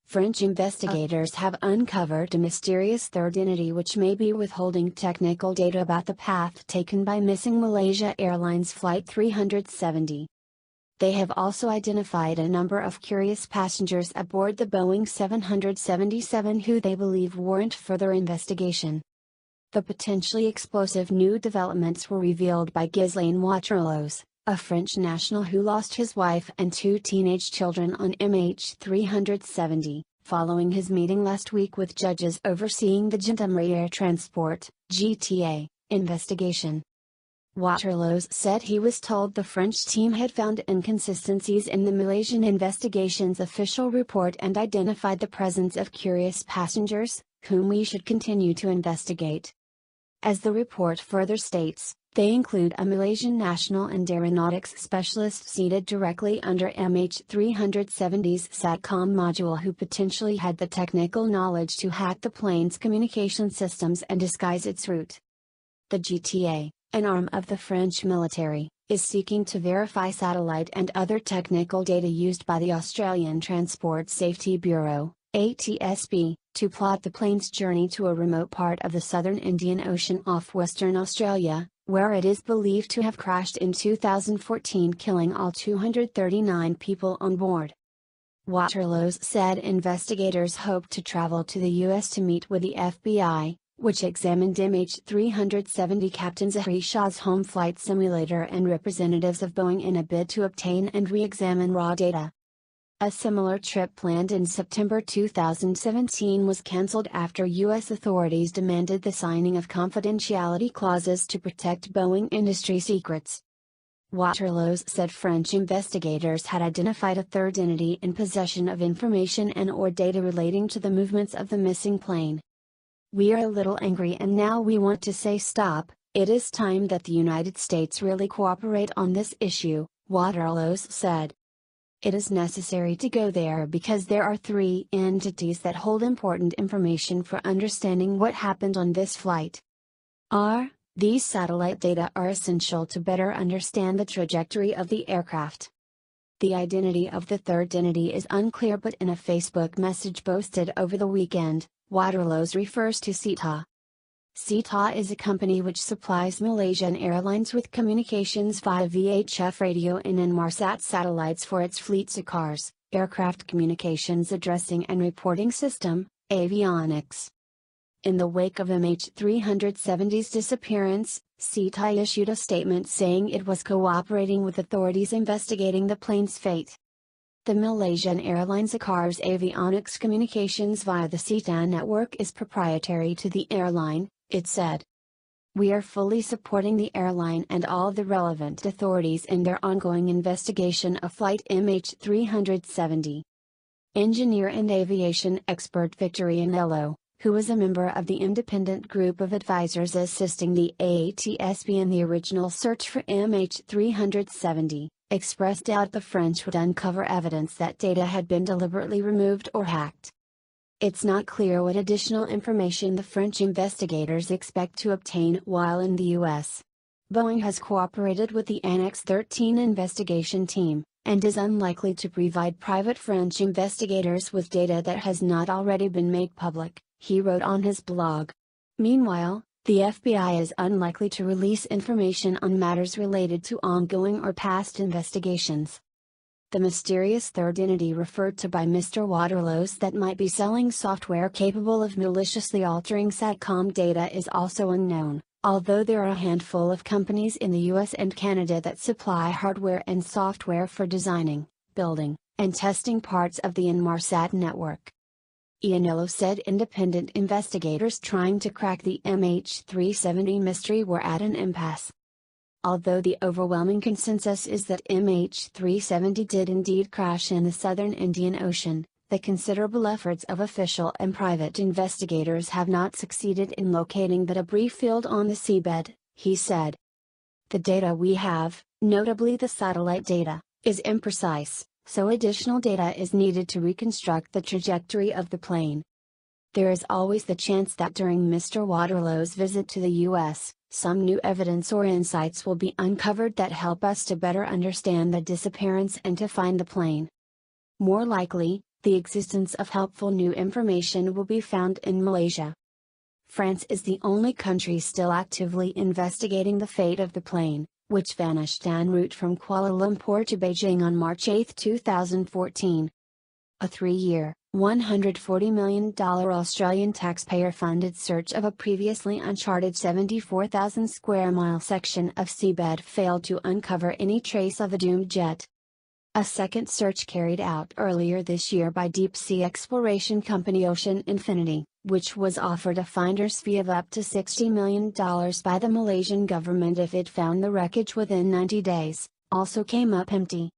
French investigators have uncovered a mysterious third entity which may be withholding technical data about the path taken by missing Malaysia Airlines Flight 370. They have also identified a number of curious passengers aboard the Boeing 777 who they believe warrant further investigation. The potentially explosive new developments were revealed by Ghislain Waterloo, a French national who lost his wife and 2 teenage children on MH370, following his meeting last week with judges overseeing the Gendarmerie Transport (GTA) investigation. Waterloo said he was told the French team had found inconsistencies in the Malaysian investigation's official report and identified the presence of curious passengers, whom we should continue to investigate. As the report further states, they include a Malaysian national and aeronautics specialist seated directly under MH370's SATCOM module who potentially had the technical knowledge to hack the plane's communication systems and disguise its route. The GTA, an arm of the French military, is seeking to verify satellite and other technical data used by the Australian Transport Safety Bureau, ATSB, to plot the plane's journey to a remote part of the southern Indian Ocean off Western Australia, where it is believed to have crashed in 2014, killing all 239 people on board. Waterloo said investigators hope to travel to the U.S. to meet with the FBI, which examined MH370 Captain Zahri Shah's home flight simulator and representatives of Boeing in a bid to obtain and re-examine raw data. A similar trip planned in September 2017 was cancelled after U.S. authorities demanded the signing of confidentiality clauses to protect Boeing industry secrets. Waterloo said French investigators had identified a third entity in possession of information and/or data relating to the movements of the missing plane. "We are a little angry and now we want to say stop. It is time that the United States really cooperate on this issue," Waterloo said. "It is necessary to go there because there are 3 entities that hold important information for understanding what happened on this flight. These satellite data are essential to better understand the trajectory of the aircraft. The identity of the third entity is unclear, but in a Facebook message posted over the weekend, Waterloo refers to u.s.a. u.s.a is a company which supplies Malaysian Airlines with communications via VHF radio and Inmarsat satellites for its fleet SACARs, aircraft communications addressing and reporting system, avionics. In the wake of MH370's disappearance, u.s.a issued a statement saying it was cooperating with authorities investigating the plane's fate. The Malaysian Airlines SACAR's avionics communications via the u.s.a network is proprietary to the airline, it said. "We are fully supporting the airline and all the relevant authorities in their ongoing investigation of Flight MH370. Engineer and aviation expert Victor Ianello, who was a member of the independent group of advisors assisting the ATSB in the original search for MH370, expressed doubt the French would uncover evidence that data had been deliberately removed or hacked. It's not clear what additional information the French investigators expect to obtain while in the U.S. Boeing has cooperated with the Annex 13 investigation team, and is unlikely to provide private French investigators with data that has not already been made public," he wrote on his blog. Meanwhile, the FBI is unlikely to release information on matters related to ongoing or past investigations. The mysterious third entity referred to by Mr. Waterloo that might be selling software capable of maliciously altering SATCOM data is also unknown, although there are a handful of companies in the US and Canada that supply hardware and software for designing, building, and testing parts of the Inmarsat network. Ianello said independent investigators trying to crack the MH370 mystery were at an impasse. Although the overwhelming consensus is that MH370 did indeed crash in the southern Indian Ocean, the considerable efforts of official and private investigators have not succeeded in locating the debris field on the seabed, he said. "The data we have, notably the satellite data, is imprecise, so additional data is needed to reconstruct the trajectory of the plane. There is always the chance that during Mr. Waterloo's visit to the U.S., some new evidence or insights will be uncovered that help us to better understand the disappearance and to find the plane. More likely, the existence of helpful new information will be found in Malaysia. France is the only country still actively investigating the fate of the plane, which vanished en route from Kuala Lumpur to Beijing on March 8, 2014. A 3-year, $140 million Australian taxpayer-funded search of a previously uncharted 74,000 square mile section of seabed failed to uncover any trace of the doomed jet. A second search carried out earlier this year by deep-sea exploration company Ocean Infinity, which was offered a finder's fee of up to $60 million by the Malaysian government if it found the wreckage within 90 days, also came up empty.